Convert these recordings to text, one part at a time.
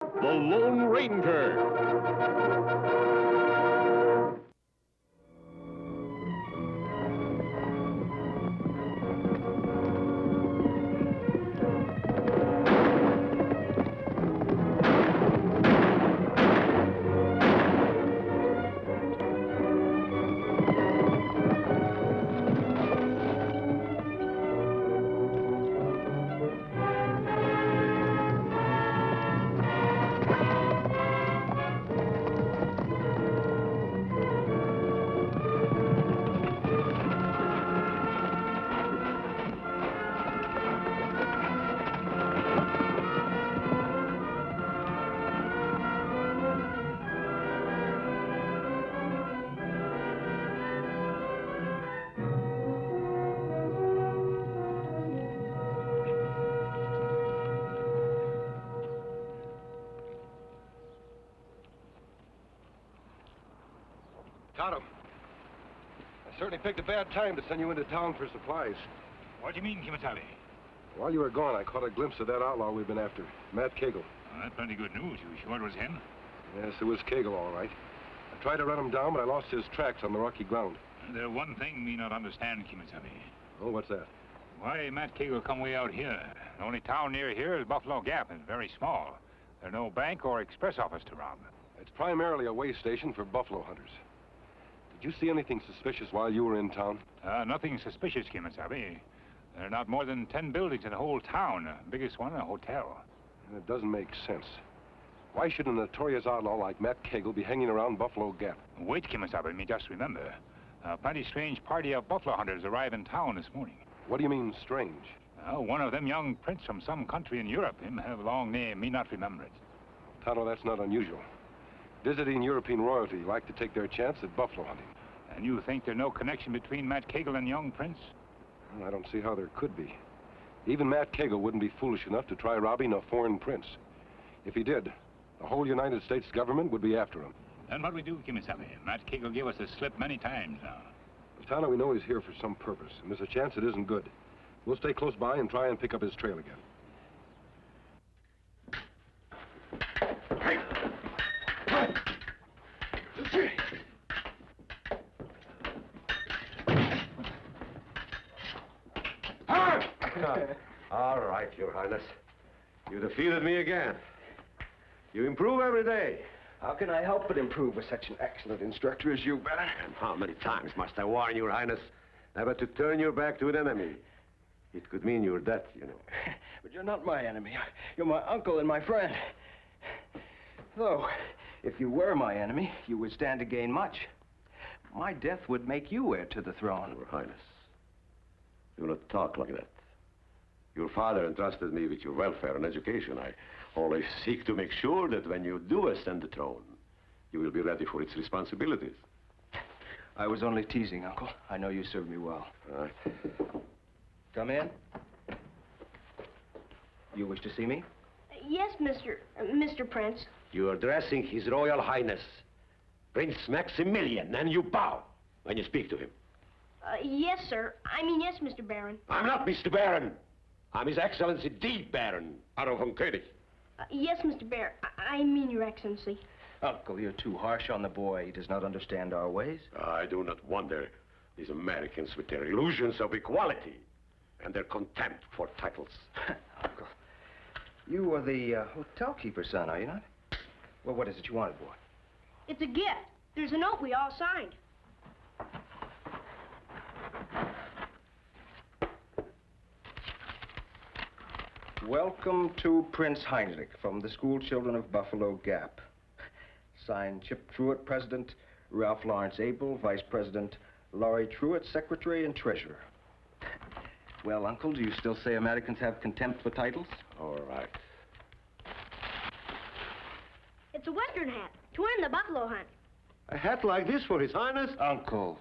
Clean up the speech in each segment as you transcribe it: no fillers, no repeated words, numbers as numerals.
The Lone Ranger. Tonto, I certainly picked a bad time to send you into town for supplies. What do you mean, Kemo Sabe? While you were gone, I caught a glimpse of that outlaw we've been after, Matt Cagle. Oh, that's plenty good news. You sure it was him? Yes, it was Cagle, all right. I tried to run him down, but I lost his tracks on the rocky ground. There's one thing me not understand, Kemo Sabe. Oh, what's that? Why Matt Cagle come way out here? The only town near here is Buffalo Gap, and it's very small. There's no bank or express office to rob. It's primarily a way station for buffalo hunters. Did you see anything suspicious while you were in town? Nothing suspicious, Kemo Sabe. There are not more than 10 buildings in the whole town. The biggest one, a hotel. And it doesn't make sense. Why should a notorious outlaw like Matt Cagle be hanging around Buffalo Gap? Wait, Kemo Sabe, me just remember. A plenty strange party of buffalo hunters arrived in town this morning. What do you mean, strange? One of them young prince from some country in Europe. Him have a long name, me not remember it. Tonto, that's not unusual. Visiting European royalty like to take their chance at buffalo hunting. And you think there's no connection between Matt Cagle and young prince? Well, I don't see how there could be. Even Matt Cagle wouldn't be foolish enough to try robbing a foreign prince. If he did, the whole United States government would be after him. Then what we do, Kemo Sabe? Matt Cagle gave us a slip many times now. Tonto, we know he's here for some purpose, and there's a chance it isn't good. We'll stay close by and try and pick up his trail again. All right, Your Highness. You defeated me again. You improve every day. How can I help but improve with such an excellent instructor as you, Baron? And how many times must I warn Your Highness never to turn your back to an enemy? It could mean your death, you know. But you're not my enemy. You're my uncle and my friend. Though, if you were my enemy, you would stand to gain much. My death would make you heir to the throne. Your Highness, do not talk like that. Your father entrusted me with your welfare and education. I always seek to make sure that when you do ascend the throne, you will be ready for its responsibilities. I was only teasing, Uncle. I know you served me well. All right. Come in. You wish to see me? Yes, Mr. Prince. You are addressing His Royal Highness, Prince Maximilian, and you bow when you speak to him. Yes, sir. I mean, yes, Mr. Baron. I'm not Mr. Baron. I'm His Excellency the Baron, Otto von König. Yes, Mr. Baron. I mean, Your Excellency. Uncle, you're too harsh on the boy. He does not understand our ways. I do not wonder. These Americans with their illusions of equality and their contempt for titles. Uncle, you are the hotel keeper's son, are you not? Well, what is it you wanted, boy? It's a gift. There's a note we all signed. Welcome to Prince Heinrich from the school children of Buffalo Gap. Signed, Chip Truitt, President, Ralph Lawrence Abel, Vice President, Laurie Truitt, Secretary and Treasurer. Well, Uncle, do you still say Americans have contempt for titles? All right. It's a Western hat to win the buffalo hunt. A hat like this for His Highness? Uncle.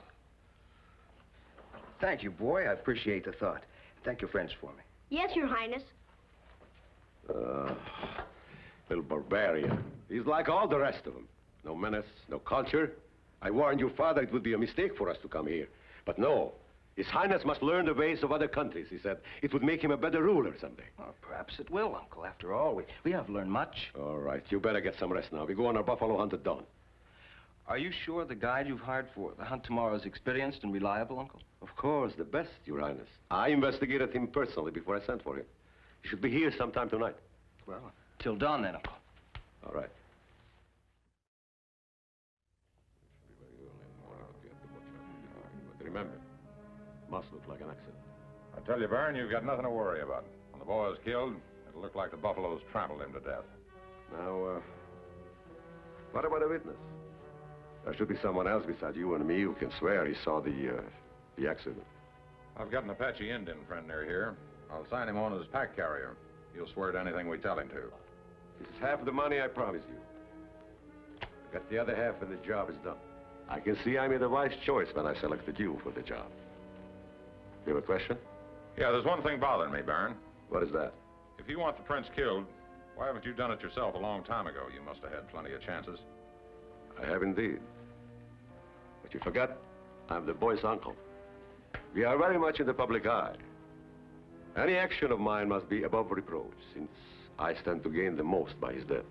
Thank you, boy. I appreciate the thought. Thank your friends for me. Yes, Your Highness. Little barbarian. He's like all the rest of them. No menace, no culture. I warned your father it would be a mistake for us to come here. But no, His Highness must learn the ways of other countries, he said. It would make him a better ruler someday. Well, perhaps it will, Uncle. After all, we have learned much. All right, you better get some rest now. We go on our buffalo hunt at dawn. Are you sure the guide you've hired for the hunt tomorrow is experienced and reliable, Uncle? Of course, the best, Your Highness. I investigated him personally before I sent for him. He should be here sometime tonight. Well, till dawn then, Uncle. All right. But remember, must look like an accident. I tell you, Baron, you've got nothing to worry about. When the boy is killed, it'll look like the buffaloes trampled him to death. Now, what about a witness? There should be someone else beside you and me who can swear he saw the accident. I've got an Apache Indian friend near here. I'll sign him on as pack carrier. He'll swear to anything we tell him to. This is half the money I promised you. I got the other half when the job is done. I can see I made a wise choice when I selected you for the job. You have a question? Yeah, there's one thing bothering me, Baron. What is that? If you want the prince killed, why haven't you done it yourself a long time ago? You must have had plenty of chances. I have indeed. But you forgot, I'm the boy's uncle. We are very much in the public eye. Any action of mine must be above reproach, since I stand to gain the most by his death.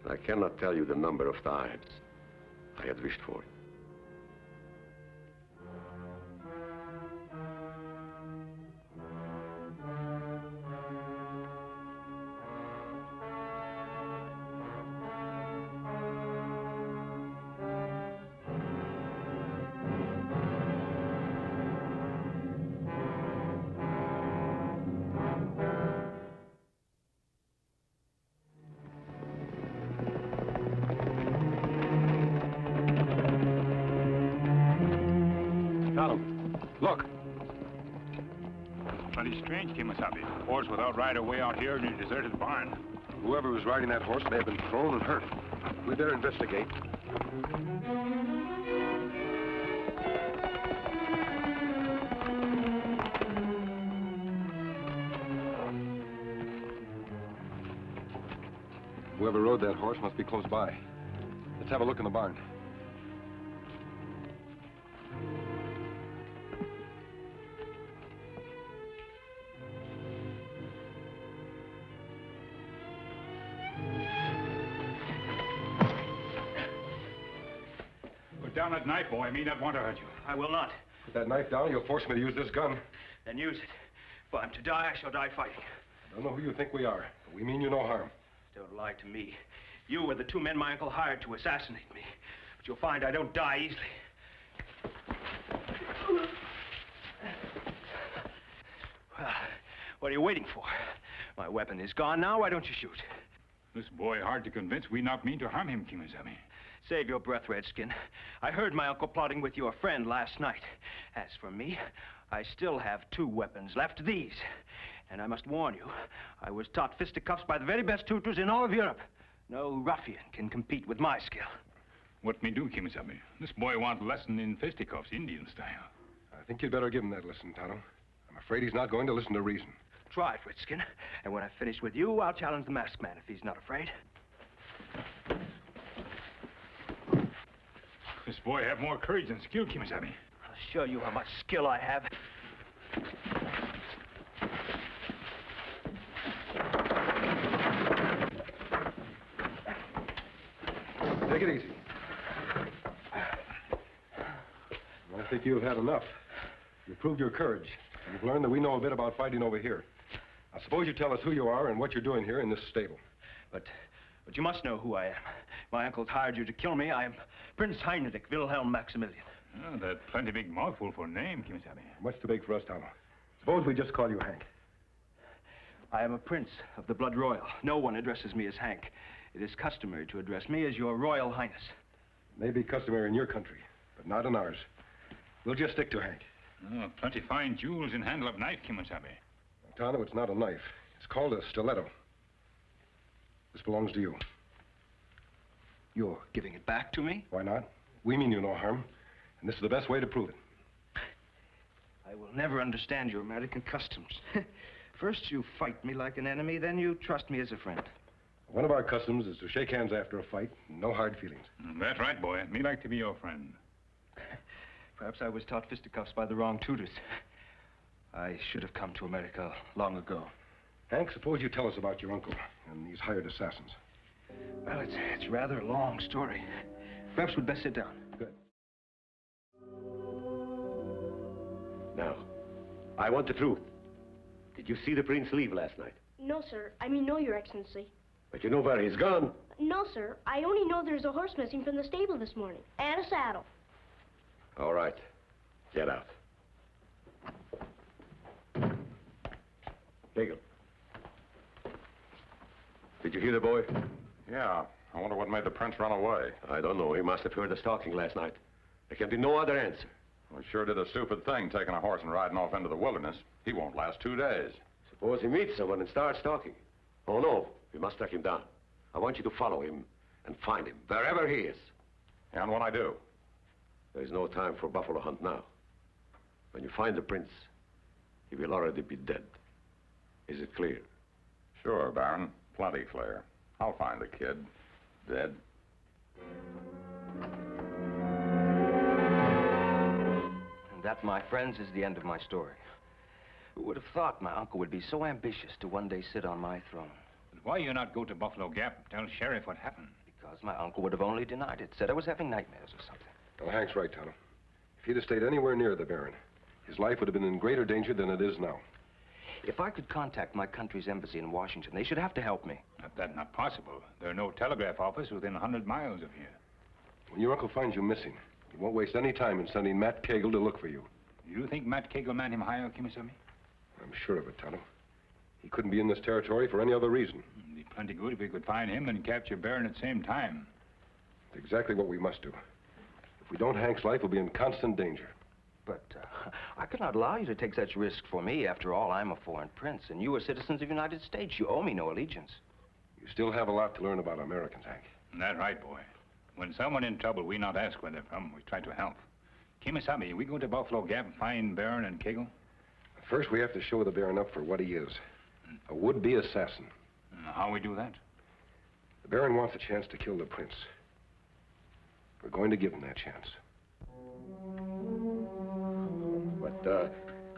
And I cannot tell you the number of times I had wished for it. Look. Plenty strange, Kemo Sabe. Horse without rider way out here in a deserted barn. Whoever was riding that horse may have been thrown and hurt. We better investigate. Whoever rode that horse must be close by. Let's have a look in the barn. Put down that knife, boy. I mean, not want to hurt you. I will not. Put that knife down, you'll force me to use this gun. Then use it. If I'm to die, I shall die fighting. I don't know who you think we are, but we mean you no harm. Don't lie to me. You were the two men my uncle hired to assassinate me. But you'll find I don't die easily. Well, what are you waiting for? My weapon is gone now. Why don't you shoot? This boy hard to convince. We not mean to harm him, Kemo Sabe. Save your breath, Redskin. I heard my uncle plotting with your friend last night. As for me, I still have two weapons left, these. And I must warn you, I was taught fisticuffs by the very best tutors in all of Europe. No ruffian can compete with my skill. What me do, Kemo Sabe? This boy want a lesson in fisticuffs, Indian style. I think you'd better give him that lesson, Tonto. I'm afraid he's not going to listen to reason. Try it, Redskin. And when I finish with you, I'll challenge the masked man if he's not afraid. This boy have more courage than skill, Kemo Sabe. I'll show you how much skill I have. Take it easy. I think you've had enough. You've proved your courage. You've learned that we know a bit about fighting over here. I suppose you tell us who you are and what you're doing here in this stable. But you must know who I am. My uncle's hired you to kill me. I am Prince Heinrich Wilhelm Maximilian. Oh, that's plenty big mouthful for a name, Kemo Sabe. Much too big for us, Tonto. Suppose we just call you Hank. I am a prince of the blood royal. No one addresses me as Hank. It is customary to address me as your Royal Highness. May be customary in your country, but not in ours. We'll just stick to Hank. Oh, plenty fine jewels in handle of knife, Kemo Sabe. Tonto, it's not a knife. It's called a stiletto. This belongs to you. You're giving it back to me? Why not? We mean you no harm, and this is the best way to prove it. I will never understand your American customs. First you fight me like an enemy, then you trust me as a friend. One of our customs is to shake hands after a fight, no hard feelings. That's right, boy. Me like to be your friend. Perhaps I was taught fisticuffs by the wrong tutors. I should have come to America long ago. Hank, suppose you tell us about your uncle and these hired assassins. Well, it's rather a long story. Perhaps we'd best sit down. Good. Now, I want the truth. Did you see the prince leave last night? No, sir. I mean, no, Your Excellency. But you know where he's gone. No, sir. I only know there's a horse missing from the stable this morning. And a saddle. All right. Get out. Hegel. Did you hear the boy? Yeah. I wonder what made the prince run away. I don't know. He must have heard us talking last night. There can be no other answer. Well, he sure did a stupid thing, taking a horse and riding off into the wilderness. He won't last 2 days. Suppose he meets someone and starts talking. Oh, no. We must track him down. I want you to follow him and find him, wherever he is. And when I do? There is no time for buffalo hunt now. When you find the prince, he will already be dead. Is it clear? Sure, Baron. Plenty clear. I'll find the kid. Dead. And that, my friends, is the end of my story. Who would have thought my uncle would be so ambitious to one day sit on my throne? But why you not go to Buffalo Gap and tell Sheriff what happened? Because my uncle would have only denied it, said I was having nightmares or something. Well, Hank's right, Tonto. If he'd have stayed anywhere near the Baron, his life would have been in greater danger than it is now. If I could contact my country's embassy in Washington, they should have to help me. That's not possible. There's no telegraph office within 100 miles of here. When your uncle finds you missing, he won't waste any time in sending Matt Cagle to look for you. You think Matt Cagle meant him higher, Kemo Sabe? I'm sure of it, Tonto. He couldn't be in this territory for any other reason. It'd be plenty good if we could find him and capture Baron at the same time. It's exactly what we must do. If we don't, Hank's life will be in constant danger. But I could not allow you to take such risk for me. After all, I'm a foreign prince, and you are citizens of the United States. You owe me no allegiance. You still have a lot to learn about Americans, Hank. That's right, boy. When someone in trouble, we not ask where they're from. We try to help. Kemo Sabe, we go to Buffalo Gap and find Baron and Cagle? First, we have to show the Baron up for what he is. A would-be assassin. How we do that? The Baron wants a chance to kill the prince. We're going to give him that chance. But,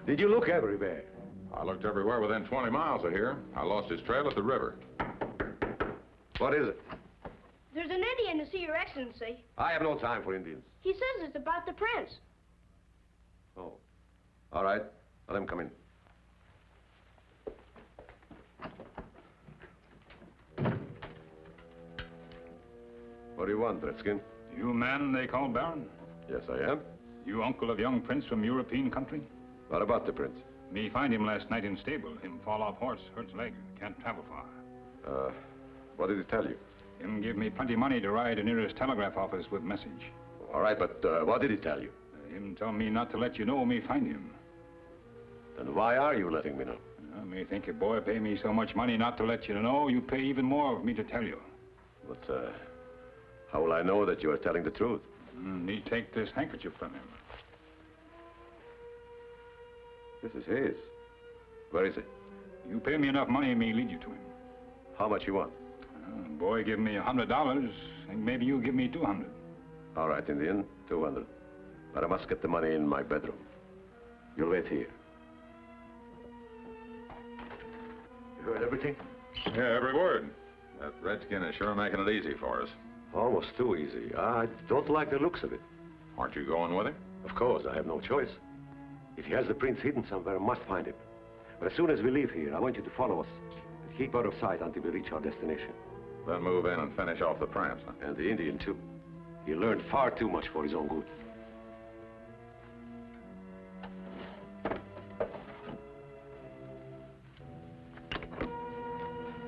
did you look everywhere? I looked everywhere within 20 miles of here. I lost his trail at the river. What is it? There's an Indian to see Your Excellency. I have no time for Indians. He says it's about the prince. Oh. All right. Let him come in. What do you want, Redskin? You man they call Baron? Yes, I am. You uncle of young prince from European country? What about the prince? Me find him last night in stable. Him fall off horse, hurts leg, can't travel far. What did he tell you? Him give me plenty money to ride to nearest telegraph office with message. All right, but what did he tell you? Him tell me not to let you know me find him. Then why are you letting me know? Me think if boy pay me so much money not to let you know, you pay even more of me to tell you. But, how will I know that you are telling the truth? Me take this handkerchief from him. This is his. Where is it? You pay me enough money, me lead you to him. How much you want? Boy give me $100, and maybe you give me 200. All right, Indian, 200. But I must get the money in my bedroom. You'll wait here. You heard everything? Yeah, every word. That redskin is sure making it easy for us. Almost too easy. I don't like the looks of it. Aren't you going with him? Of course, I have no choice. If he has the prince hidden somewhere, I must find him. But as soon as we leave here, I want you to follow us and keep out of sight until we reach our destination. Then move in and finish off the prince. Huh? And the Indian, too. He learned far too much for his own good.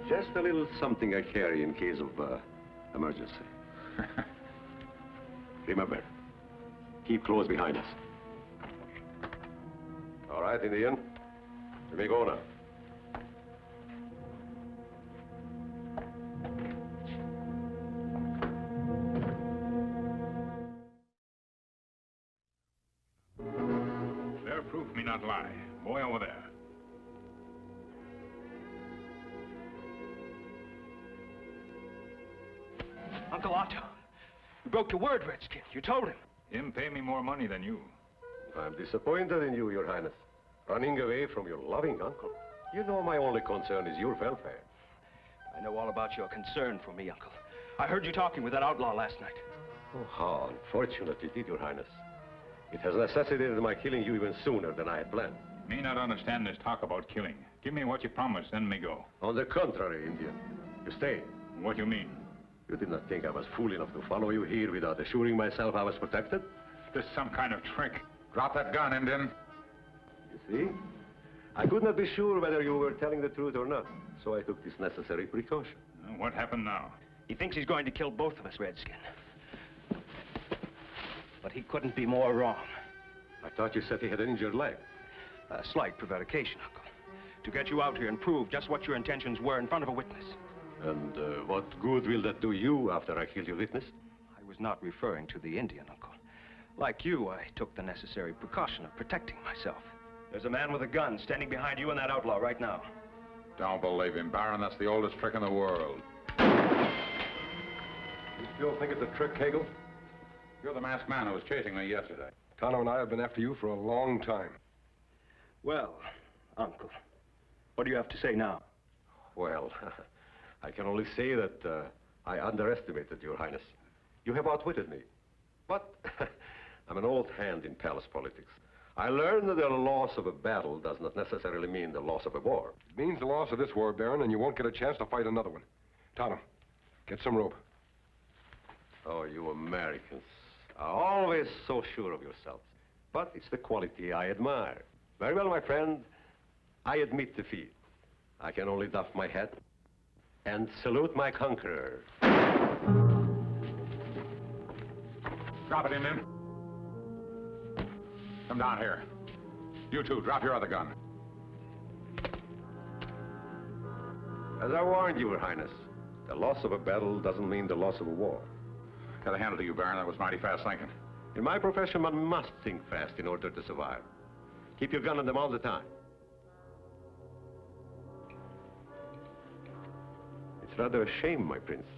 Just a little something I carry in case of emergency. Remember, keep close behind us. All right, Indian. You may go now. Their proof me not lie. Boy over there. Uncle Otto, you broke your word, Redskin. You told him. Him pay me more money than you. I'm disappointed in you, Your Highness. Running away from your loving uncle. You know my only concern is your welfare. I know all about your concern for me, Uncle. I heard you talking with that outlaw last night. Oh, how unfortunate it did, Your Highness. It has necessitated my killing you even sooner than I had planned. Me not understand this talk about killing. Give me what you promised, then me go. On the contrary, Indian. You stay. What you mean? You did not think I was fool enough to follow you here without assuring myself I was protected? This some kind of trick. Drop that gun, Indian. You see? I could not be sure whether you were telling the truth or not, so I took this necessary precaution. What happened now? He thinks he's going to kill both of us, Redskin. But he couldn't be more wrong. I thought you said he had an injured leg. A slight prevarication, Uncle. To get you out here and prove just what your intentions were in front of a witness. And what good will that do you after I kill your witness? I was not referring to the Indian, Uncle. Like you, I took the necessary precaution of protecting myself. There's a man with a gun standing behind you and that outlaw right now. Don't believe him, Baron. That's the oldest trick in the world. You still think it's a trick, Hagel? You're the masked man who was chasing me yesterday. Tonto and I have been after you for a long time. Well, Uncle, what do you have to say now? Well, I can only say that I underestimated Your Highness. You have outwitted me. But I'm an old hand in palace politics. I learned that the loss of a battle does not necessarily mean the loss of a war. It means the loss of this war, Baron, and you won't get a chance to fight another one. Tonto, get some rope. Oh, you Americans are always so sure of yourselves. But it's the quality I admire. Very well, my friend. I admit defeat. I can only doff my hat and salute my conqueror. Drop it, Indian. Come down here. You two, drop your other gun. As I warned you, Your Highness, the loss of a battle doesn't mean the loss of a war. Got a handle to you, Baron. That was mighty fast thinking. In my profession, one must think fast in order to survive. Keep your gun on them all the time. It's rather a shame, my prince.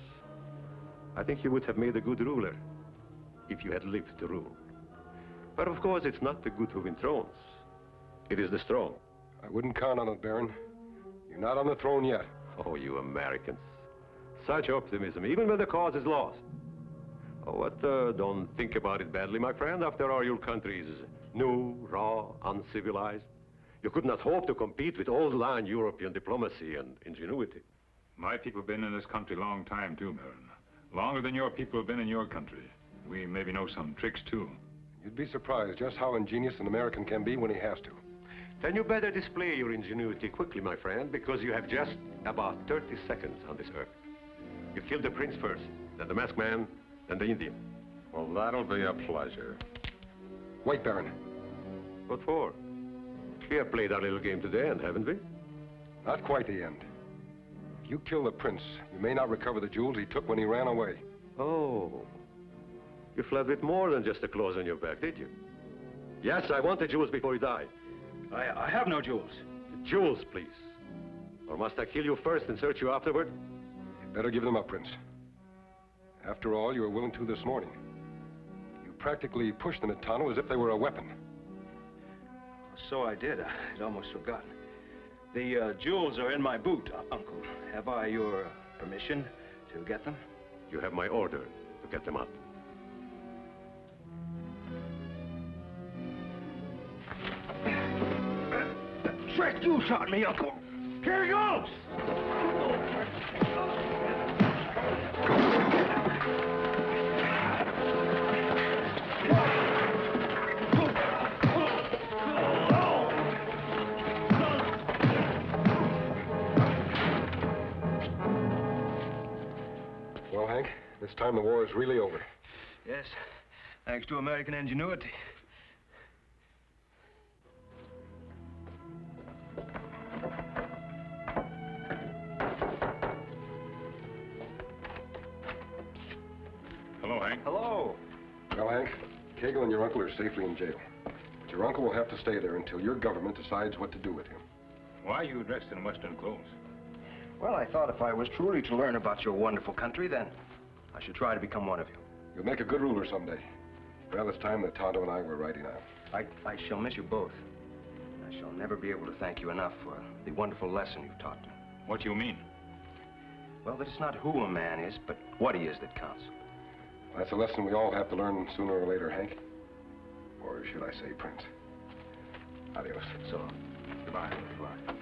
I think you would have made a good ruler if you had lived to rule. But of course, it's not the good who win thrones. It is the strong. I wouldn't count on it, Baron. You're not on the throne yet. Oh, you Americans. Such optimism, even when the cause is lost. Oh, what, don't think about it badly, my friend. After all, your country is new, raw, uncivilized. You could not hope to compete with old-line European diplomacy and ingenuity. My people have been in this country a long time, too, Baron. Longer than your people have been in your country. We maybe know some tricks, too. You'd be surprised just how ingenious an American can be when he has to. Then you better display your ingenuity quickly, my friend, because you have just about 30 seconds on this earth. You kill the prince first, then the masked man, then the Indian. Well, that'll be a pleasure. Wait, Baron. What for? We have played our little game to the end, haven't we? Not quite the end. If you kill the prince, you may not recover the jewels he took when he ran away. Oh. You fled with more than just the clothes on your back, did you? Yes, I want the jewels before he died. I have no jewels. The jewels, please. Or must I kill you first and search you afterward? You'd better give them up, Prince. After all, you were willing to this morning. You practically pushed them at Tonto as if they were a weapon. So I did. I'd almost forgotten. The jewels are in my boot, Uncle. Have I your permission to get them? You have my order to get them out. Trick, you shot me, Uncle. Here he goes! Well, Hank, this time the war is really over. Yes, thanks to American ingenuity. Hello, Hank. Hello. Well, Hank, Kegel and your uncle are safely in jail. But your uncle will have to stay there until your government decides what to do with him. Why are you dressed in Western clothes? Well, I thought if I was truly to learn about your wonderful country, then I should try to become one of you. You'll make a good ruler someday. Well, it's time that Tonto and I were riding out. I shall miss you both. I shall never be able to thank you enough for the wonderful lesson you've taught me. What do you mean? Well, that it's not who a man is, but what he is that counts. That's a lesson we all have to learn sooner or later, Hank. Or should I say, Prince? Adios. So long. Goodbye. Goodbye.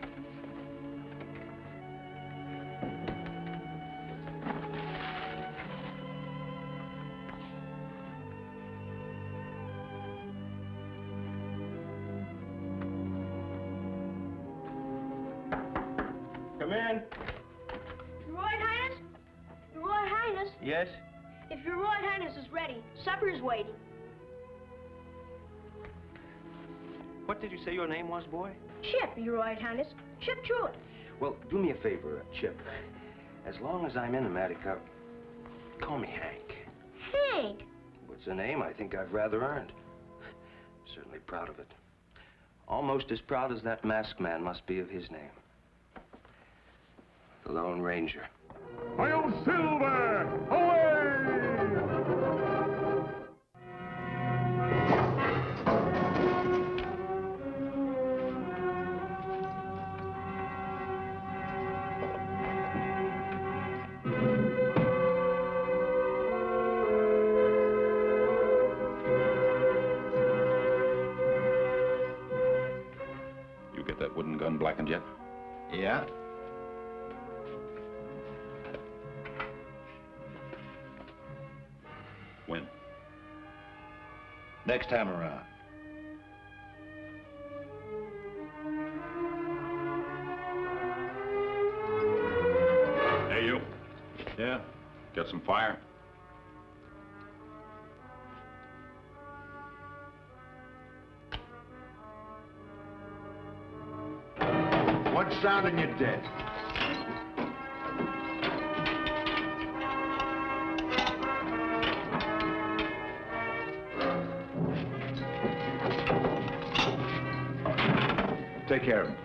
Come in. Your Royal Highness? Your Royal Highness? Yes? If your Royal Highness is ready, supper is waiting. What did you say your name was, boy? Chip, your Royal Highness. Chip Truitt. Well, do me a favor, Chip. As long as I'm in America, call me Hank. Hank? It's a name I think I've rather earned. Certainly proud of it. Almost as proud as that masked man must be of his name. The Lone Ranger. Hail Silver! Away! You get that wooden gun blackened yet? Yeah. When? Next time around. Hey, you. Yeah? Got some fire? One sound and you're dead. Take care of him.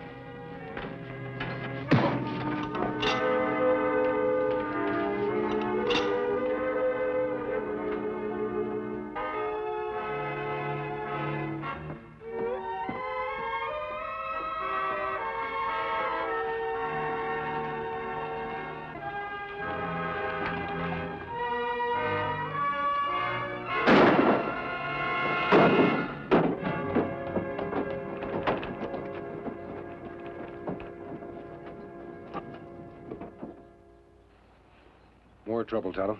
More trouble, Tonto.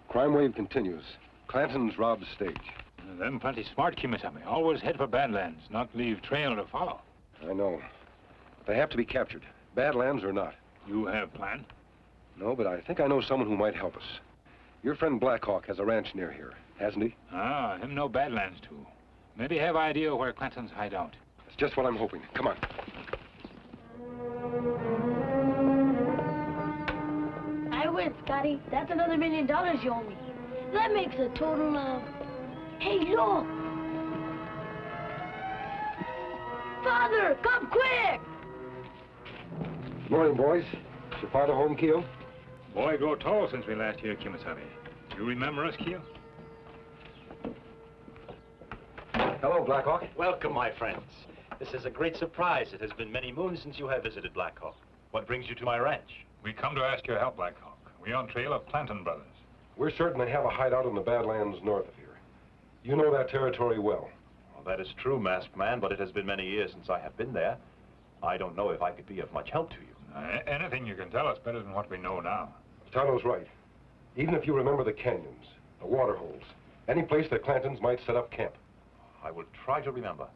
Crime wave continues. Clantons robbed stage. Them plenty smart, Kemo Sabe. Always head for Badlands, not leave trail to follow. I know. They have to be captured, Badlands or not. You have plan? No, but I think I know someone who might help us. Your friend Blackhawk has a ranch near here, hasn't he? Ah, him know Badlands too. Maybe have idea where Clantons hide out. That's just what I'm hoping. Come on. I win, Scotty. That's another $1 million you owe me. That makes a total of... Hey, look! Father, come quick! Morning, boys. Is your father home, Keo? Boy grow tall since we last hear Kemo Sabe. You remember us, Keo? Hello, Blackhawk. Welcome, my friends. This is a great surprise. It has been many moons since you have visited Blackhawk. What brings you to my ranch? We come to ask your help, Blackhawk. We on trail of Clanton brothers. We're certain they have a hideout in the Badlands north of here. You know that territory well. Well, that is true, masked man, but it has been many years since I have been there. I don't know if I could be of much help to you. Anything you can tell us better than what we know now. Tonto's right. Even if you remember the canyons, the water holes, any place that Clantons might set up camp. I will try to remember.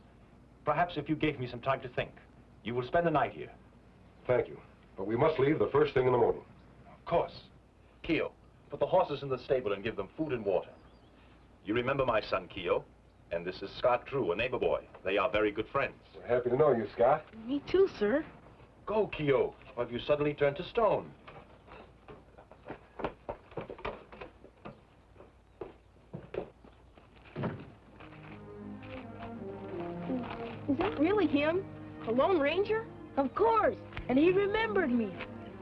Perhaps if you gave me some time to think. You will spend the night here. Thank you. But we must leave the first thing in the morning. Of course. Keo, put the horses in the stable and give them food and water. You remember my son, Keo? And this is Scott Drew, a neighbor boy. They are very good friends. We're happy to know you, Scott. Me too, sir. Go, Keo, or you suddenly turn to stone. Is that really him? The Lone Ranger? Of course. And he remembered me.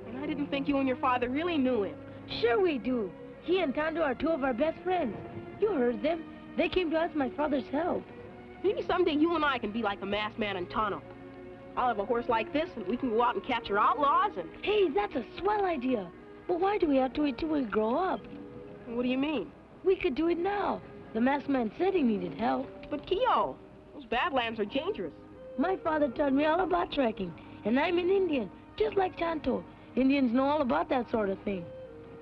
And I didn't think you and your father really knew him. Sure we do. He and Tonto are two of our best friends. You heard them. They came to ask my father's help. Maybe someday you and I can be like the masked man and Tonto. I'll have a horse like this, and we can go out and capture outlaws, and... Hey, that's a swell idea. But why do we have to wait till we grow up? What do you mean? We could do it now. The masked man said he needed help. But, Keo, those badlands are dangerous. My father taught me all about trekking, and I'm an Indian, just like Tonto. Indians know all about that sort of thing.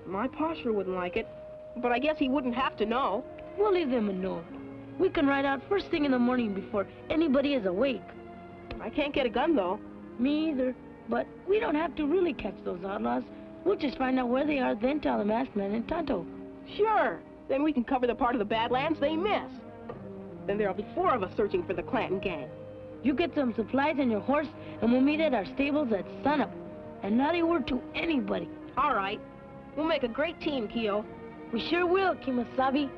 My pa sure wouldn't like it, but I guess he wouldn't have to know. We'll leave them a note. We can ride out first thing in the morning before anybody is awake. I can't get a gun, though. Me either. But we don't have to really catch those outlaws. We'll just find out where they are, then tell the masked man and Tonto. Sure. Then we can cover the part of the Badlands they miss. Then there'll be 4 of us searching for the Clanton gang. You get some supplies and your horse, and we'll meet at our stables at sunup. And not a word to anybody. All right. We'll make a great team, Keo. We sure will, Kemo Sabe.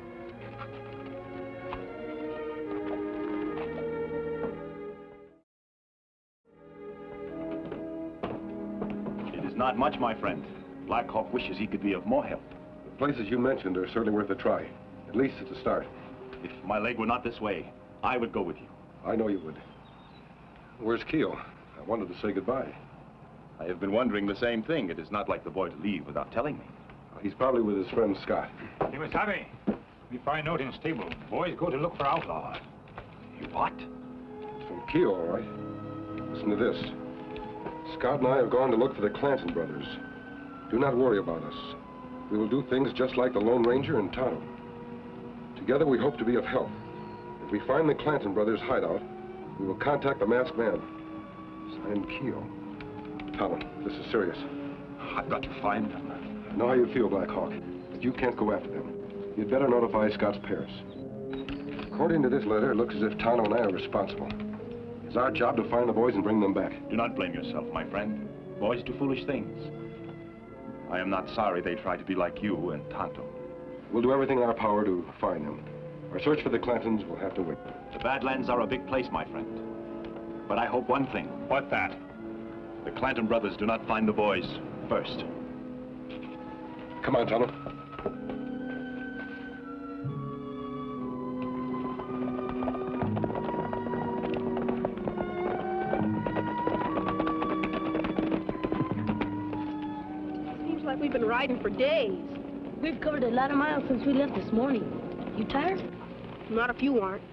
It is not much, my friend. Black Hawk wishes he could be of more help. The places you mentioned are certainly worth a try. At least it's a start. If my leg were not this way, I would go with you. I know you would. Where's Keo? I wanted to say goodbye. I have been wondering the same thing. It is not like the boy to leave without telling me. He's probably with his friend Scott. Kemo Sabe, we find note in stable. Boys go to look for outlaws. What? It's from Keo, all right. Listen to this. Scott and I have gone to look for the Clanton brothers. Do not worry about us. We will do things just like the Lone Ranger and Tonto. Together we hope to be of help. If we find the Clanton brothers' hideout, we will contact the masked man. Signed, Keo. Tonto, this is serious. I've got to find them. I know how you feel, Black Hawk, but you can't go after them. You'd better notify Scott's parents. According to this letter, it looks as if Tonto and I are responsible. It's our job to find the boys and bring them back. Do not blame yourself, my friend. Boys do foolish things. I am not sorry they try to be like you and Tonto. We'll do everything in our power to find them. Our search for the Clantons will have to wait. The Badlands are a big place, my friend. But I hope one thing. What that? The Clanton brothers do not find the boys first. Come on, Tonto. Seems like we've been riding for days. We've covered a lot of miles since we left this morning. You tired? Not if you aren't.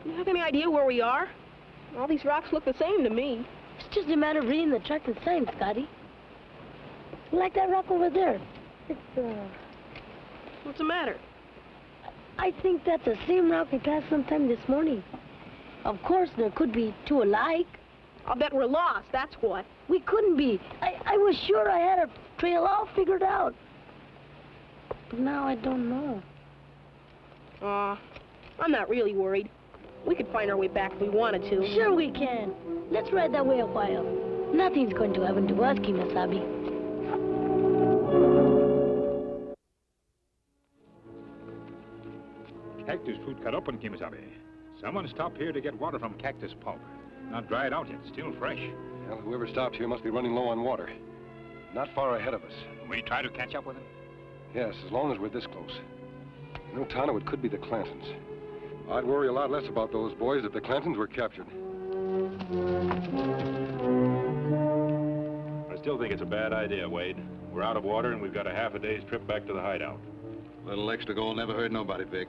Do you have any idea where we are? All these rocks look the same to me. It's just a matter of reading the tracted signs, Scotty. Like that rock over there. It's, What's the matter? I think that's the same rock we passed sometime this morning. Of course, there could be 2 alike. I'll bet we're lost, that's what. We couldn't be. I was sure I had a trail all figured out. But now I don't know. I'm not really worried. We could find our way back if we wanted to. Sure we can. Let's ride that way a while. Nothing's going to happen to us, Kemo Sabe. Cactus fruit cut open, Kemo Sabe. Someone stopped here to get water from cactus pulp. Not dried out yet, still fresh. Well, whoever stopped here must be running low on water. Not far ahead of us. We try to catch up with him? Yes, as long as we're this close. You know, Tonto, it could be the Clantons. I'd worry a lot less about those boys if the Clantons were captured. I still think it's a bad idea, Wade. We're out of water and we've got a half a day's trip back to the hideout. Little extra gold never hurt nobody, Vic.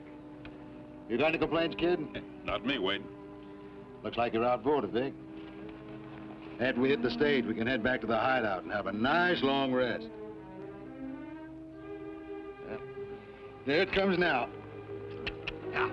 You got any complaints, kid? Not me, Wade. Looks like you're outvoted, Vic. After we hit the stage, we can head back to the hideout and have a nice long rest. Well, there it comes now. Yeah.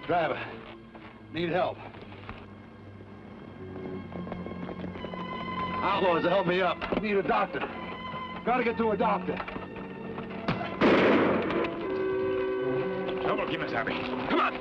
Driver, need help. Outlaws to help me up. Need a doctor. Gotta get to a doctor. Trouble, Kemo Sabe. Come on!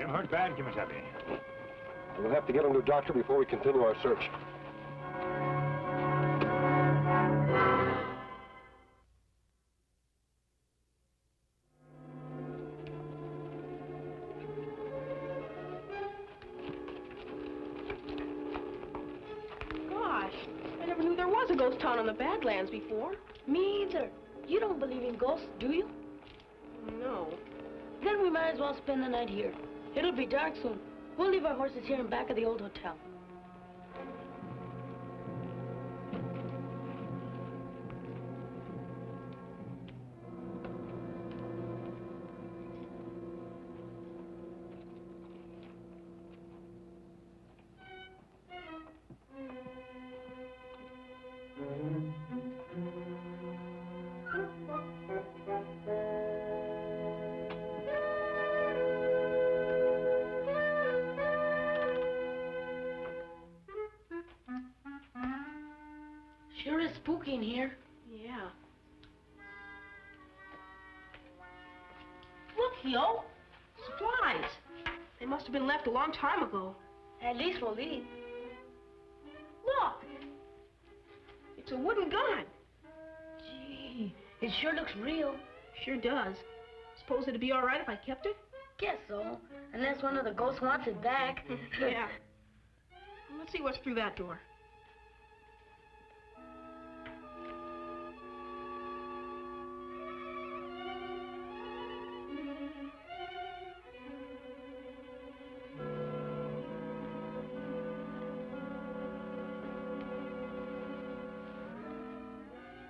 Him hurt bad, Kemo Sabe. We'll have to get him to a doctor before we continue our search. Gosh, I never knew there was a ghost town on the Badlands before. Me either. You don't believe in ghosts, do you? No. Then we might as well spend the night here. It'll be dark soon. We'll leave our horses here in back of the old hotel. Sure is spooky in here. Yeah. Look, Yo. Supplies. They must have been left a long time ago. At least we'll eat. Look. It's a wooden gun. Gee, it sure looks real. Sure does. Suppose it'd be all right if I kept it? Guess so. Unless one of the ghosts wants it back. Yeah. Let's see what's through that door.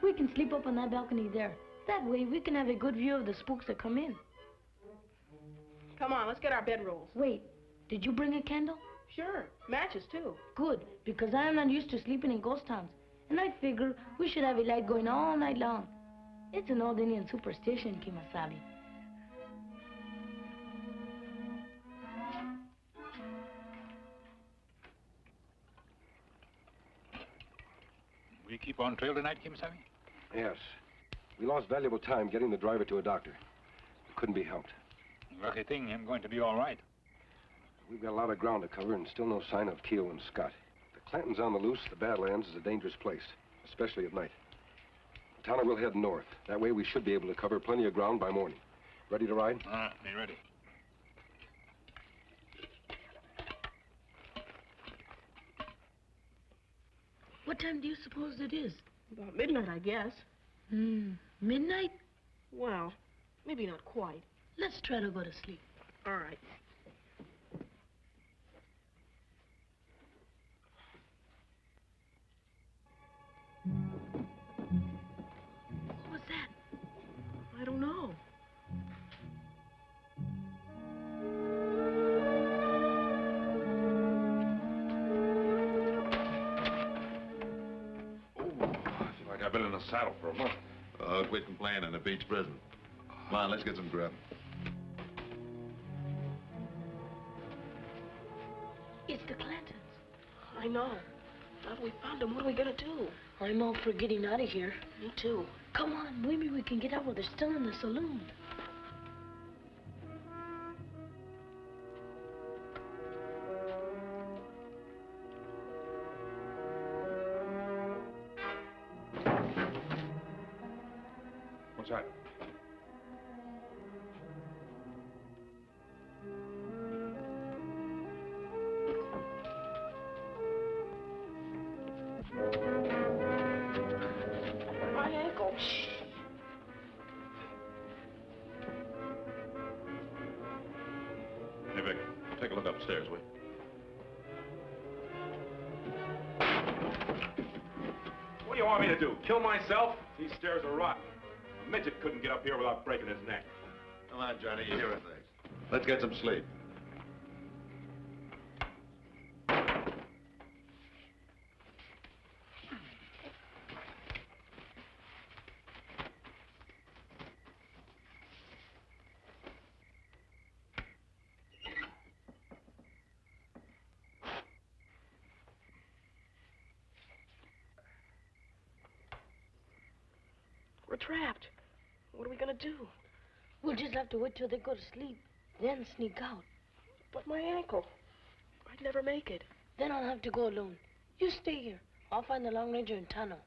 We can sleep up on that balcony there. That way we can have a good view of the spooks that come in. Come on, let's get our bedrolls. Wait, did you bring a candle? Sure, matches too. Good, because I am not used to sleeping in ghost towns. And I figure we should have a light going all night long. It's an old Indian superstition, Kemo Sabe. We keep on trail tonight, Kemo Sabe? Yes. We lost valuable time getting the driver to a doctor. It couldn't be helped. Lucky thing, him going to be all right. We've got a lot of ground to cover and still no sign of Keo and Scott. The Clantons on the loose, the Badlands is a dangerous place, especially at night. Tonto will head north. That way we should be able to cover plenty of ground by morning. Ready to ride? Be ready. What time do you suppose it is? About midnight, I guess. Midnight? Well, maybe not quite. Let's try to go to sleep. All right. What's that? I don't know. I've been in the saddle for a month. Quit complaining. The beats prison. Come on, let's get some grub. It's the Clantons. I know. Now that we found them, what are we gonna do? I'm all for getting out of here. Me too. Come on, maybe we can get out while they're still in the saloon. What's that? Shh. Hey, Vic, take a look upstairs, will you? What do you want me to do? Kill myself? These stairs are rotten. A midget couldn't get up here without breaking his neck. Come on, Johnny, you're hearing things. Let's get some sleep. We're trapped. What are we gonna do? We'll just have to wait till they go to sleep, then sneak out. But my ankle. I'd never make it. Then I'll have to go alone. You stay here. I'll find the Long Ranger in Tonto. Are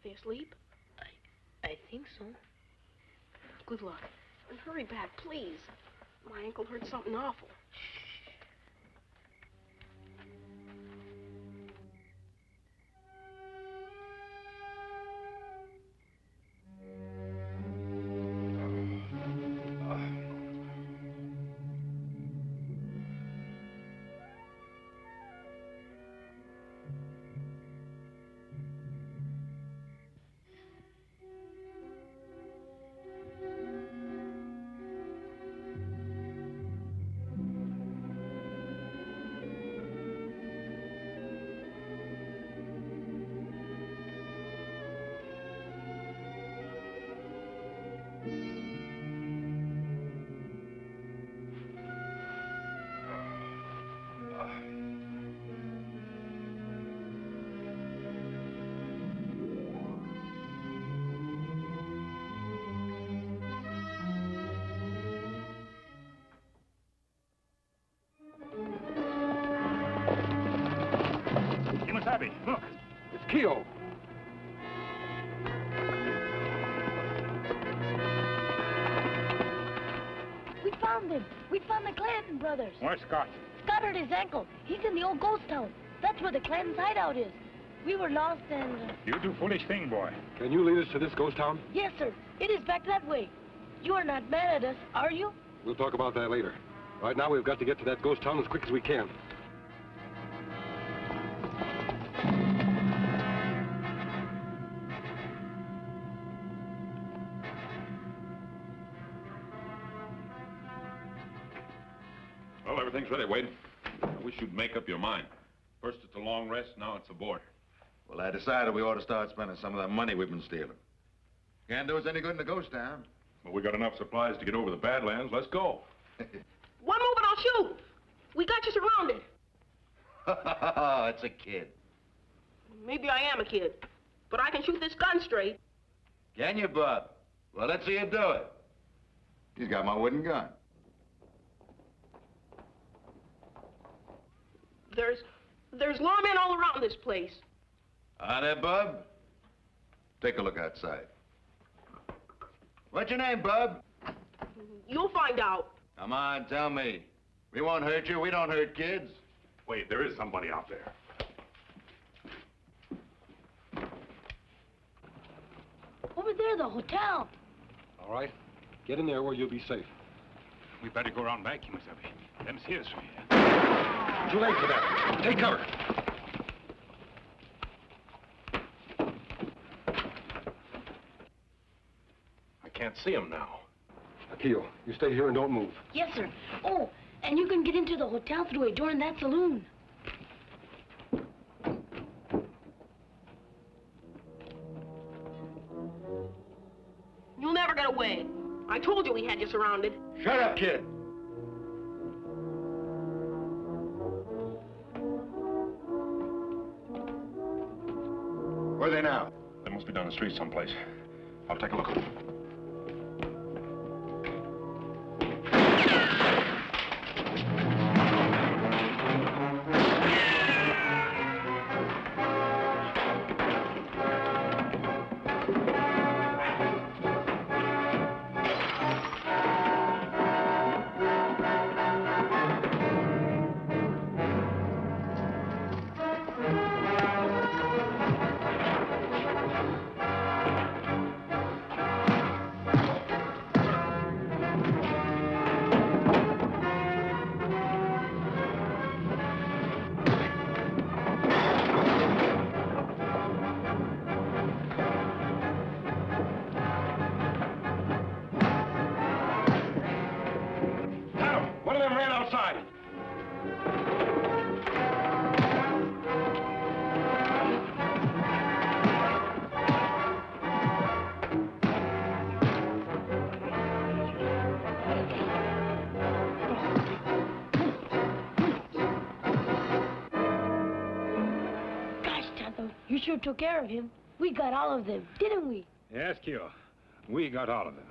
they asleep? I think so. Good luck. And hurry back, please. My ankle hurts something awful. Kemo Sabe, look. It's Keo. We found him. We found the Clanton brothers. Where's Scott? Scott hurt his ankle. He's in the old ghost town. That's where the Clantons' hideout is. We were lost and... You do foolish thing, boy. Can you lead us to this ghost town? Yes, sir. It is back that way. You are not mad at us, are you? We'll talk about that later. Right now, we've got to get to that ghost town as quick as we can. Well, everything's ready, Wade. I wish you'd make up your mind. First it's a long rest, now it's a border. Well, I decided we ought to start spending some of that money we've been stealing. Can't do us any good in the ghost town. Well, we got enough supplies to get over the Badlands. Let's go. One move and I'll shoot. We got you surrounded. It's a kid. Maybe I am a kid, but I can shoot this gun straight. Can you, Bub? Well, let's see you do it. He's got my wooden gun. There's lawmen all around this place. On there, Bub? Take a look outside. What's your name, Bub? You'll find out. Come on, tell me. We won't hurt you. We don't hurt kids. Wait, there is somebody out there. Over there, the hotel. All right. Get in there where you'll be safe. We better go around back, Kemo Sabe. Them see us from here. Too late for that. Take cover. I can't see him now. Keo, you stay here and don't move. Yes, sir. Oh, and you can get into the hotel through a door in that saloon. You'll never get away. I told you we had you surrounded. Shut up, kid. Where are they now? They must be down the street someplace. I'll take a look. outside. Gosh, Tonto, you sure took care of him. We got all of them, didn't we? Yes, Keo. We got all of them.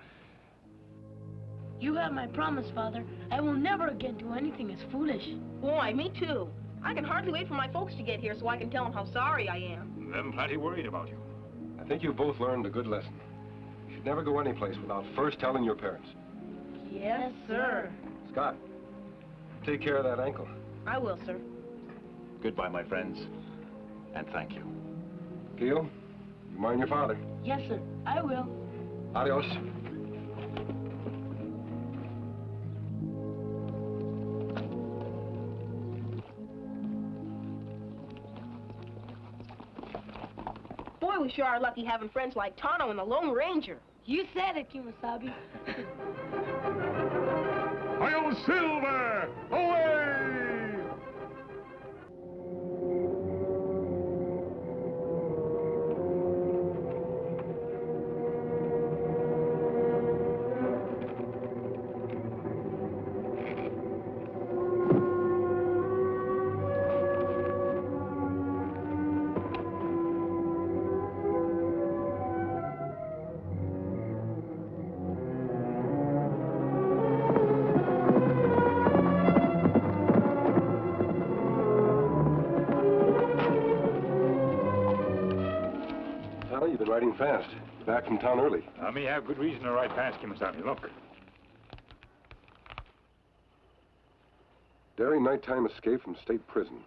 You have my promise, Father. I will never again do anything as foolish. Boy, me too. I can hardly wait for my folks to get here so I can tell them how sorry I am. Them plenty worried about you. I think you both learned a good lesson. You should never go anyplace without first telling your parents. Yes, sir. Scott, take care of that ankle. I will, sir. Goodbye, my friends, and thank you. Keel, you mind your father. Yes, sir. I will. Adios. Boy, we sure are lucky having friends like Tonto and the Lone Ranger. You said it, Kemo Sabe. I'll silver! Away! You've been riding fast. Back from town early. Me have good reason to ride past Kemo Sabe. Look. Daring nighttime escape from state prison.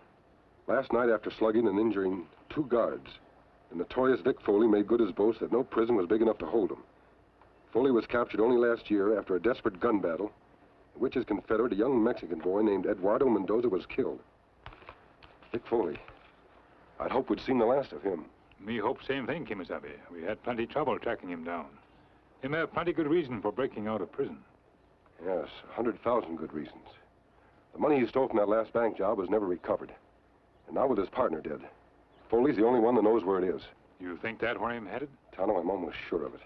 Last night, after slugging and injuring 2 guards, the notorious Vic Foley made good his boast that no prison was big enough to hold him. Foley was captured only last year after a desperate gun battle, in which his confederate, a young Mexican boy named Eduardo Mendoza, was killed. Vic Foley. I'd hoped we'd seen the last of him. Me hope same thing, Kemo Sabe. We had plenty trouble tracking him down. Him have plenty good reason for breaking out of prison. Yes, 100,000 good reasons. The money he stole from that last bank job was never recovered. And now with his partner dead, Foley's the only one that knows where it is. You think that where him headed? Tonto, I'm almost sure of it.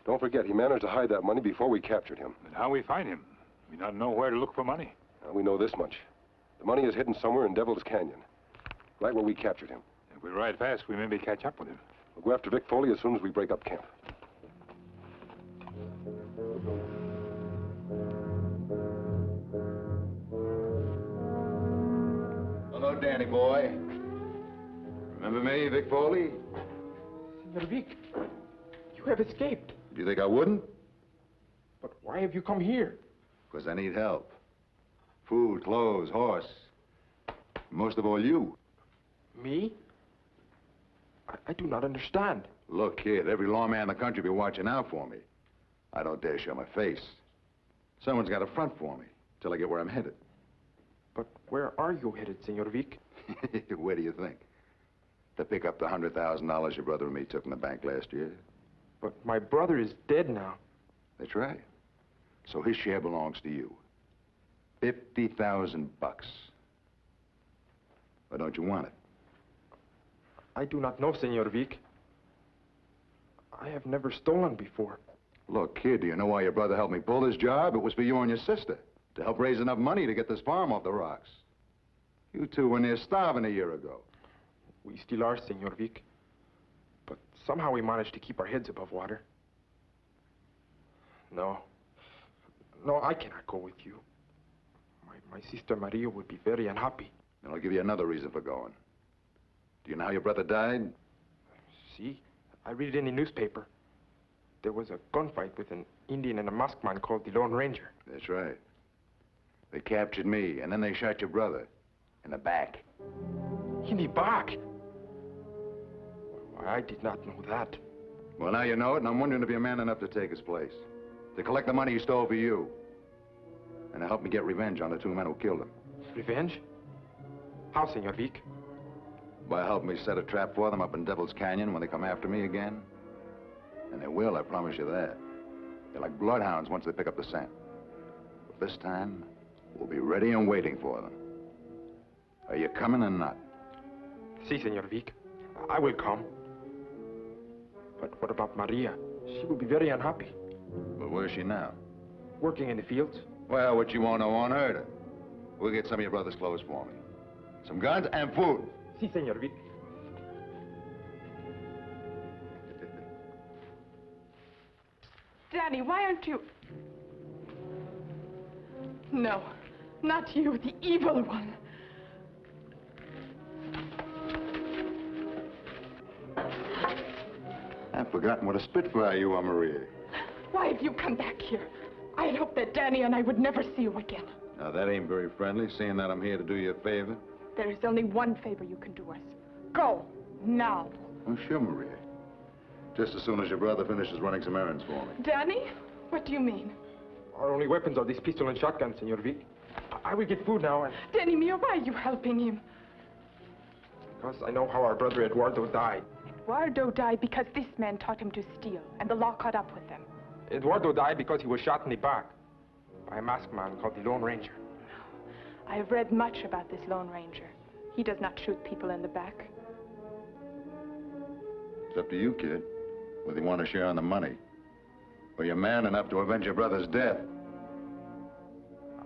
Don't forget, he managed to hide that money before we captured him. But how we find him? We not know where to look for money. We know this much. The money is hidden somewhere in Devil's Canyon, right where we captured him. If we ride fast, we maybe catch up with him. We'll go after Vic Foley as soon as we break up camp. Hello, Danny boy. Remember me, Vic Foley? Senor Vic, you have escaped. Do you think I wouldn't? But why have you come here? Because I need help. Food, clothes, horse. Most of all, you. Me? I do not understand. Look, kid, every lawman in the country be watching out for me. I don't dare show my face. Someone's got a front for me till I get where I'm headed. But where are you headed, Senor Vic? Where do you think? To pick up the $100,000 your brother and me took in the bank last year. But my brother is dead now. That's right. So his share belongs to you. 50,000 bucks. Why don't you want it? I do not know, Senor Vic. I have never stolen before. Look, kid, do you know why your brother helped me pull this job? It was for you and your sister. To help raise enough money to get this farm off the rocks. You two were near starving a year ago. We still are, Senor Vic. But somehow we managed to keep our heads above water. No. No, I cannot go with you. My sister Maria would be very unhappy. And I'll give you another reason for going. Do you know how your brother died? See, I read it in the newspaper. There was a gunfight with an Indian and a masked man called the Lone Ranger. That's right. They captured me, and then they shot your brother. In the back. In the back? Why, I did not know that. Well, now you know it, and I'm wondering if you're man enough to take his place. To collect the money he stole for you. And to help me get revenge on the 2 men who killed him. Revenge? How, Senor Vic? By helping me set a trap for them up in Devil's Canyon when they come after me again. And they will, I promise you that. They're like bloodhounds once they pick up the scent. But this time, will be ready and waiting for them. Are you coming or not? Si, Senor Vic. I will come. But what about Maria? She will be very unhappy. Well, where's she now? Working in the fields. Well, what you want to want her to. We'll get some of your brother's clothes for me. Some guns and food. Si, Senor Vic. Danny, why aren't you... No, not you, the evil one. I've forgotten what a spitfire you are, Maria. Why have you come back here? I had hoped that Danny and I would never see you again. Now, that ain't very friendly, seeing that I'm here to do you a favor. There is only one favor you can do us. Go, now. Oh, sure, Maria. Just as soon as your brother finishes running some errands for me. Danny? What do you mean? Our only weapons are this pistol and shotgun, Senor Vic. I will get food now and... Danny mio, why are you helping him? Because I know how our brother Eduardo died. Eduardo died because this man taught him to steal, and the law caught up with them. Eduardo died because he was shot in the back by a masked man called the Lone Ranger. I have read much about this Lone Ranger. He does not shoot people in the back. It's up to you, kid, whether you want to share on the money. Or you're man enough to avenge your brother's death.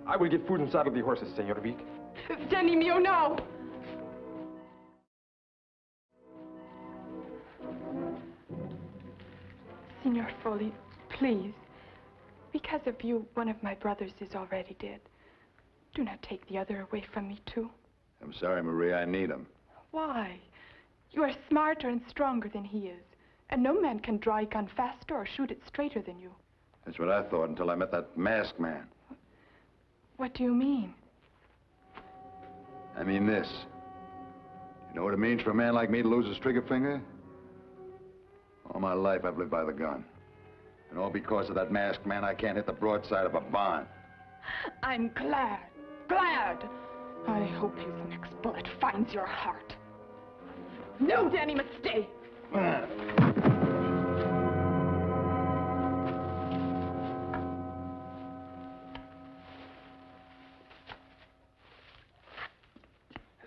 I will get food and saddle the horses, Senor Vic. Danny mio, no! Senor Foley, please. Because of you, one of my brothers is already dead. Do not take the other away from me, too. I'm sorry, Maria, I need him. Why? You are smarter and stronger than he is. And no man can draw a gun faster or shoot it straighter than you. That's what I thought until I met that masked man. What do you mean? I mean this. You know what it means for a man like me to lose his trigger finger? All my life I've lived by the gun. And all because of that masked man, I can't hit the broadside of a barn. I'm glad. Glad. I hope his next bullet finds your heart. No, Danny must stay.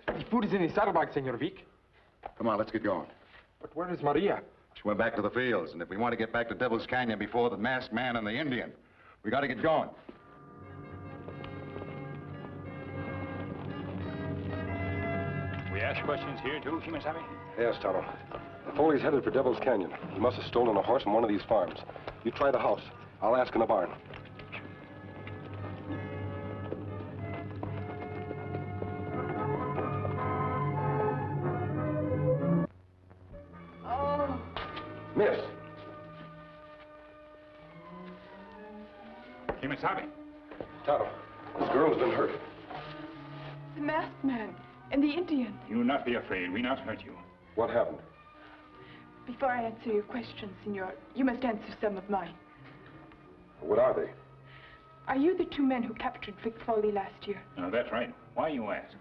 The food is in the saddlebag, Senor Vic. Come on, let's get going. But where is Maria? She went back to the fields, and if we want to get back to Devil's Canyon before the masked man and the Indian, we got to get going. We ask questions here, too, Kemo Sabe? Yes, Tonto. The Foley's headed for Devil's Canyon. He must have stolen a horse from one of these farms. You try the house. I'll ask in the barn. Oh. Miss. Kemo Sabe. Tonto, this girl's been hurt. The masked man and the Indian. You not be afraid. We not hurt you. What happened? Before I answer your question, Senor, you must answer some of mine. What are they? Are you the two men who captured Vic Foley last year? No, that's right. Why you ask?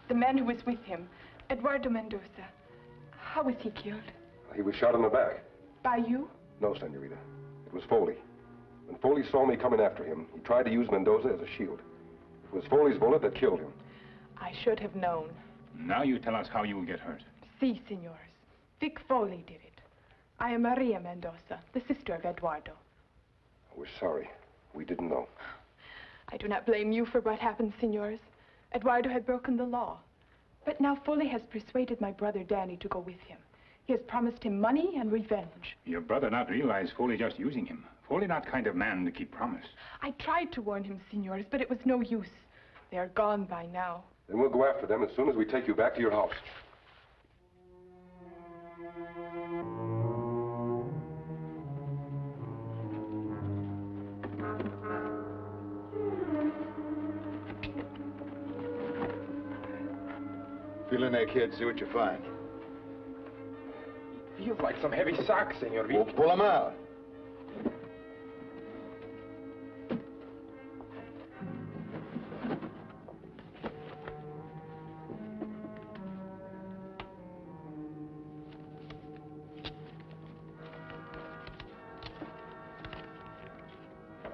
The man who was with him, Eduardo Mendoza. How was he killed? He was shot in the back. By you? No, Senorita. It was Foley. When Foley saw me coming after him, he tried to use Mendoza as a shield. It was Foley's bullet that killed him. I should have known. Now you tell us how you will get hurt. Si, senors. Vic Foley did it. I am Maria Mendoza, the sister of Eduardo. We're sorry. We didn't know. I do not blame you for what happened, senors. Eduardo had broken the law. But now Foley has persuaded my brother Danny to go with him. He has promised him money and revenge. Your brother not realize Foley just using him. Foley not kind of man to keep promise. I tried to warn him, senors, but it was no use. They are gone by now. Then we'll go after them as soon as we take you back to your house. Feel in there, kid. See what you find. Feels like some heavy socks, Senor Vic. Well, pull them out.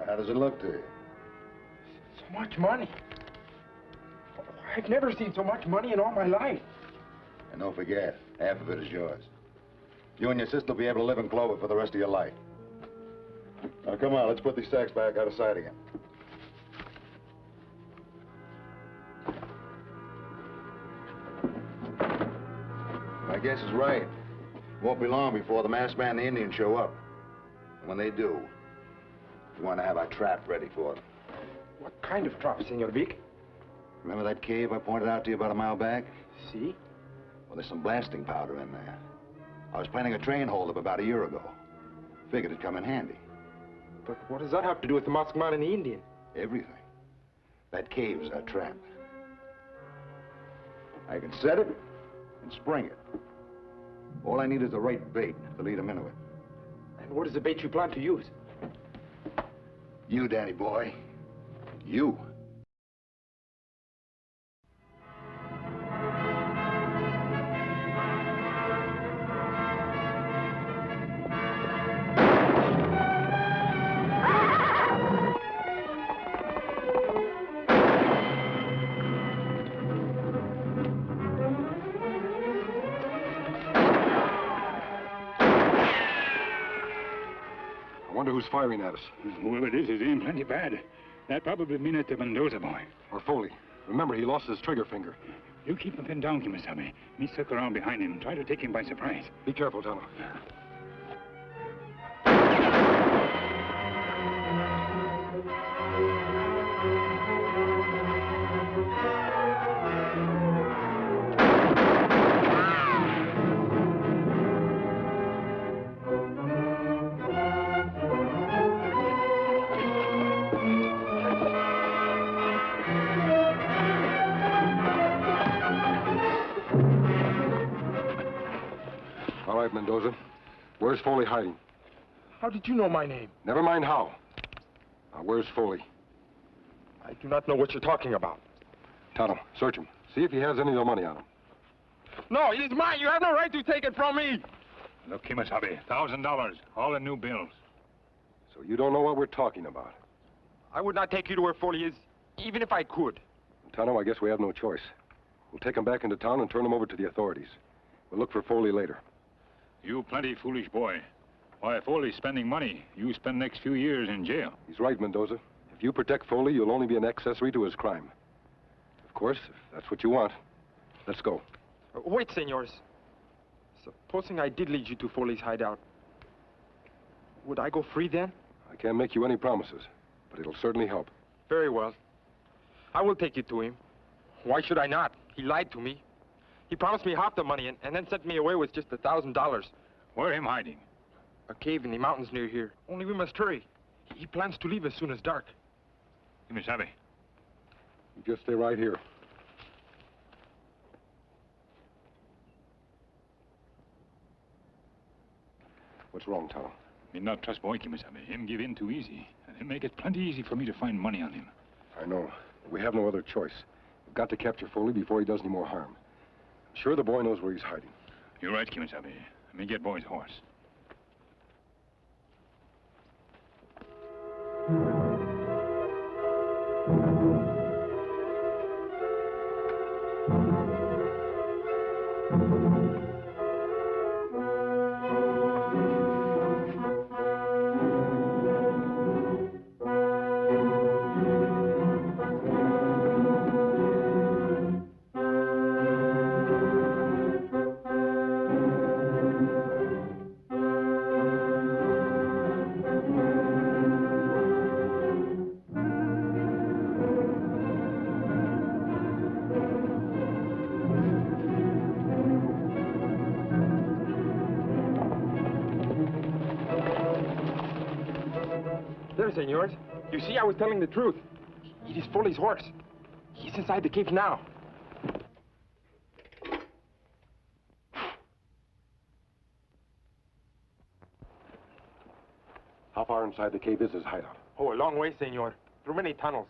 How does it look to you? So much money. I've never seen so much money in all my life. And don't forget, half of it is yours. You and your sister will be able to live in clover for the rest of your life. Now, come on, let's put these sacks back out of sight again. My guess is right. Won't be long before the masked man and the Indians show up. And when they do, we want to have our trap ready for them. What kind of trap, Senor Vic? Remember that cave I pointed out to you about a mile back? See? Well, there's some blasting powder in there. I was planning a train holdup about a year ago. Figured it'd come in handy. But what does that have to do with the masked man and the Indian? Everything. That cave's our trap. I can set it and spring it. All I need is the right bait to lead them into it. And what is the bait you plan to use? You, Danny boy. You. I wonder who's firing at us. Whoever it is aimed plenty bad. That probably means it's the Mendoza boy. Or Foley. Remember, he lost his trigger finger. You keep him pinned down, Kemo Sabe. Me circle around behind him and try to take him by surprise. Be careful, Tonto. All right, Mendoza. Where's Foley hiding? How did you know my name? Never mind how. Now, where's Foley? I do not know what you're talking about. Tonto, search him. See if he has any of the money on him. No, it is mine. You have no right to take it from me. Look, Kemo Sabe, $1,000, all in new bills. So you don't know what we're talking about. I would not take you to where Foley is, even if I could. Tonto, I guess we have no choice. We'll take him back into town and turn him over to the authorities. We'll look for Foley later. You plenty foolish boy. Why, if Foley's spending money, you spend next few years in jail. He's right, Mendoza. If you protect Foley, you'll only be an accessory to his crime. Of course, if that's what you want. Let's go. Wait, senors. Supposing I did lead you to Foley's hideout, would I go free then? I can't make you any promises, but it'll certainly help. Very well. I will take you to him. Why should I not? He lied to me. He promised me half the money and then sent me away with just $1,000. Where him hiding? A cave in the mountains near here. Only we must hurry. He plans to leave as soon as dark. Kemo Sabe. You just stay right here. What's wrong, Tonto? Me not trust boy, Kemo Sabe. Him give in too easy. And he'll make it plenty easy for me to find money on him. I know. We have no other choice. We've got to capture Foley before he does any more harm. I'm sure the boy knows where he's hiding. You're right, Kemo Sabe. Let me get boy's horse. There, senors. You see, I was telling the truth. It is Foley's horse. He's inside the cave now. How far inside the cave is his hideout? Oh, a long way, senor. Through many tunnels.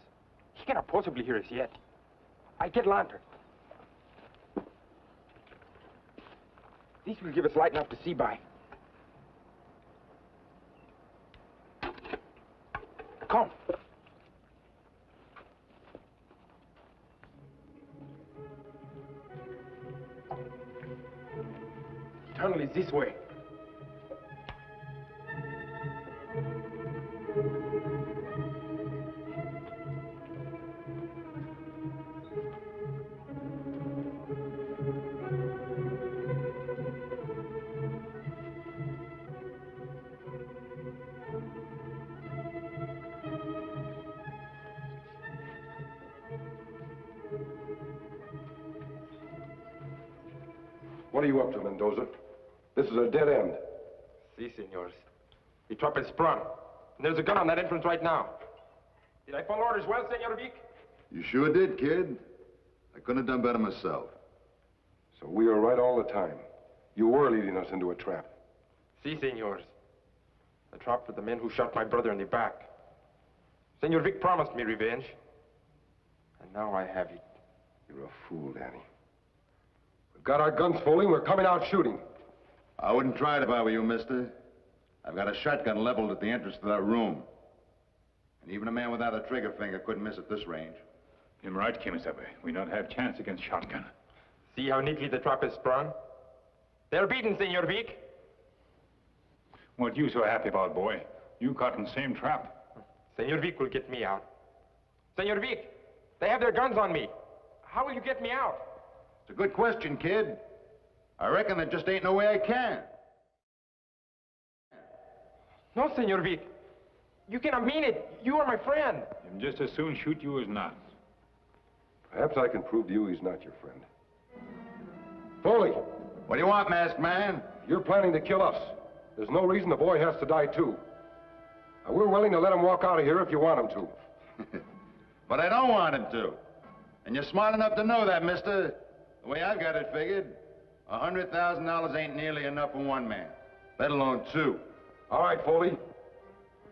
He cannot possibly hear us yet. I get lantern. These will give us light enough to see by. Come. is this way. What are you up to, Mendoza? This is a dead end. Si, senors. The trap is sprung. And there's a gun on that entrance right now. Did I follow orders well, Senor Vic? You sure did, kid. I couldn't have done better myself. So we were right all the time. You were leading us into a trap. Si, senors. A trap for the men who shot my brother in the back. Senor Vic promised me revenge. And now I have it. You're a fool, Danny. We've got our guns, Foley, and we're coming out shooting. I wouldn't try it if I were you, mister. I've got a shotgun leveled at the entrance to that room. And even a man without a trigger finger couldn't miss at this range. You're right, Kemo Sabe. We don't have chance against shotgun. See how neatly the trap is sprung? They're beaten, Senor Vic. What you so happy about, boy? You caught in the same trap. Senor Vic will get me out. Senor Vic, they have their guns on me. How will you get me out? It's a good question, kid. I reckon there just ain't no way I can. No, Senor Vic. You cannot mean it. You are my friend. He'd just as soon shoot you as not. Perhaps I can prove to you he's not your friend. Foley! What do you want, masked man? You're planning to kill us. There's no reason the boy has to die, too. Now, we're willing to let him walk out of here if you want him to. But I don't want him to. And you're smart enough to know that, mister. The way I've got it figured, $100,000 ain't nearly enough for one man, let alone two. All right, Foley.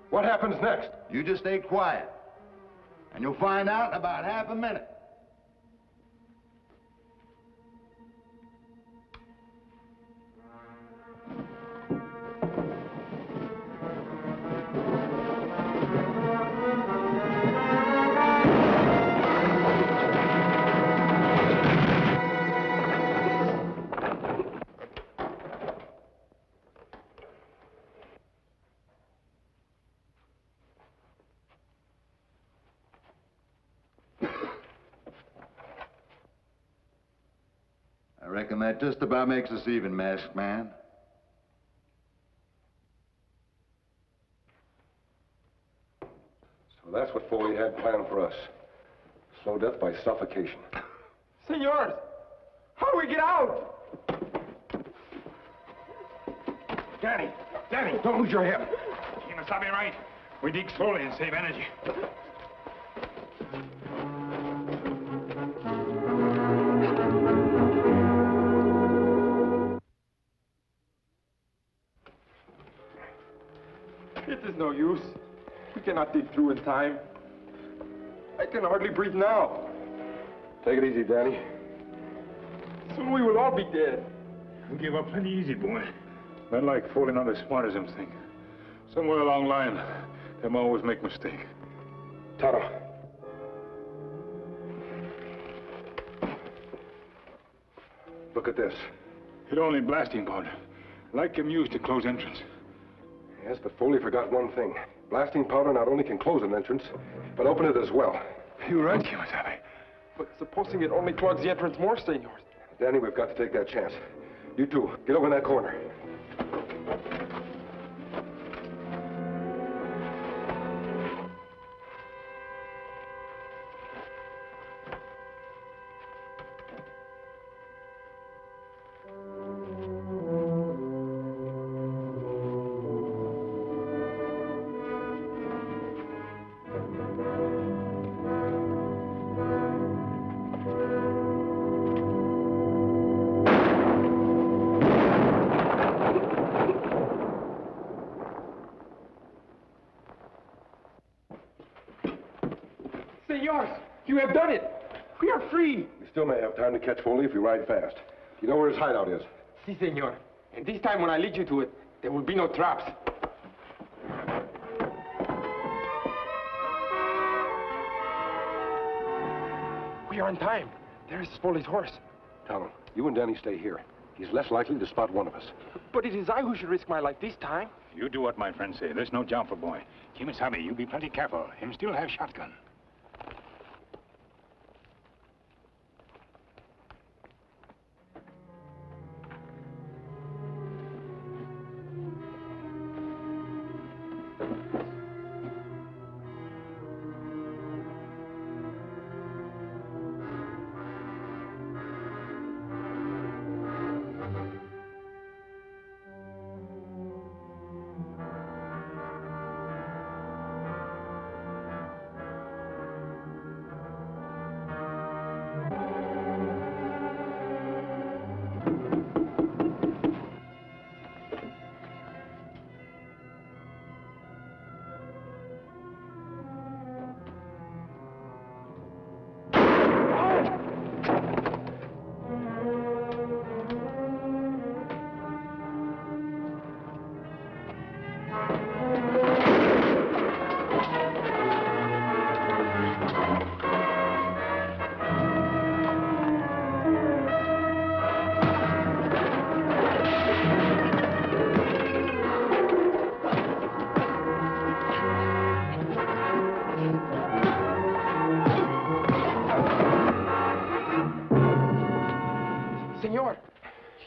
What happens next? You just stay quiet, and you'll find out in about half a minute. I reckon that just about makes us even, masked man. So that's what Foley had planned for us. Slow death by suffocation. Senors, how do we get out? Danny, don't lose your head. Kemo Sabe right. We dig slowly and save energy. It is no use. We cannot dig through in time. I can hardly breathe now. Take it easy, Danny. Soon we will all be dead. We give up plenty easy, boy. Men like Foley not as smart as them think. Somewhere along the line, them always make mistake. Tonto. Look at this. It only blasting powder. Like him used to close entrance. Yes, but Foley forgot one thing. Blasting powder not only can close an entrance, but open it as well. You're right, Kemo Sabe. But supposing it only clogs the entrance more, senors? Danny, we've got to take that chance. You two, get over in that corner. Senors, you have done it. We are free. We still may have time to catch Foley if we ride fast. You know where his hideout is? Si, senor. And this time when I lead you to it, there will be no traps. We are on time. There is Foley's horse. Tonto, you and Danny stay here. He's less likely to spot one of us. But But it is I who should risk my life this time. You do what my friends say. There's no job for boy. Kemo Sabe, you be plenty careful. Him still have shotgun. Senor,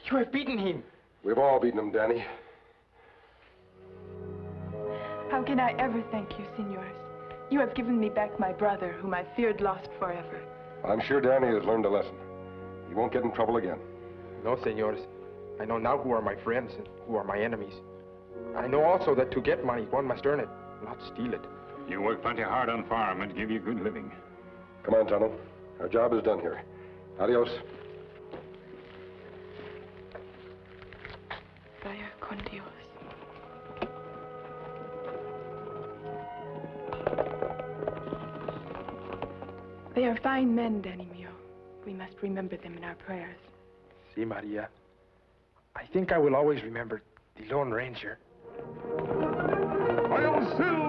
you have beaten him. We've all beaten him, Danny. How can I ever thank you, senors? You have given me back my brother, whom I feared lost forever. I'm sure Danny has learned a lesson. He won't get in trouble again. No, senors. I know now who are my friends and who are my enemies. I know also that to get money, one must earn it, not steal it. You work plenty hard on farm and give you good living. Come on, Tonto. Our job is done here. Adios. Vaya con Dios. They are fine men, Danny mio. We must remember them in our prayers. See, Maria. I think I will always remember the Lone Ranger. I am Silver!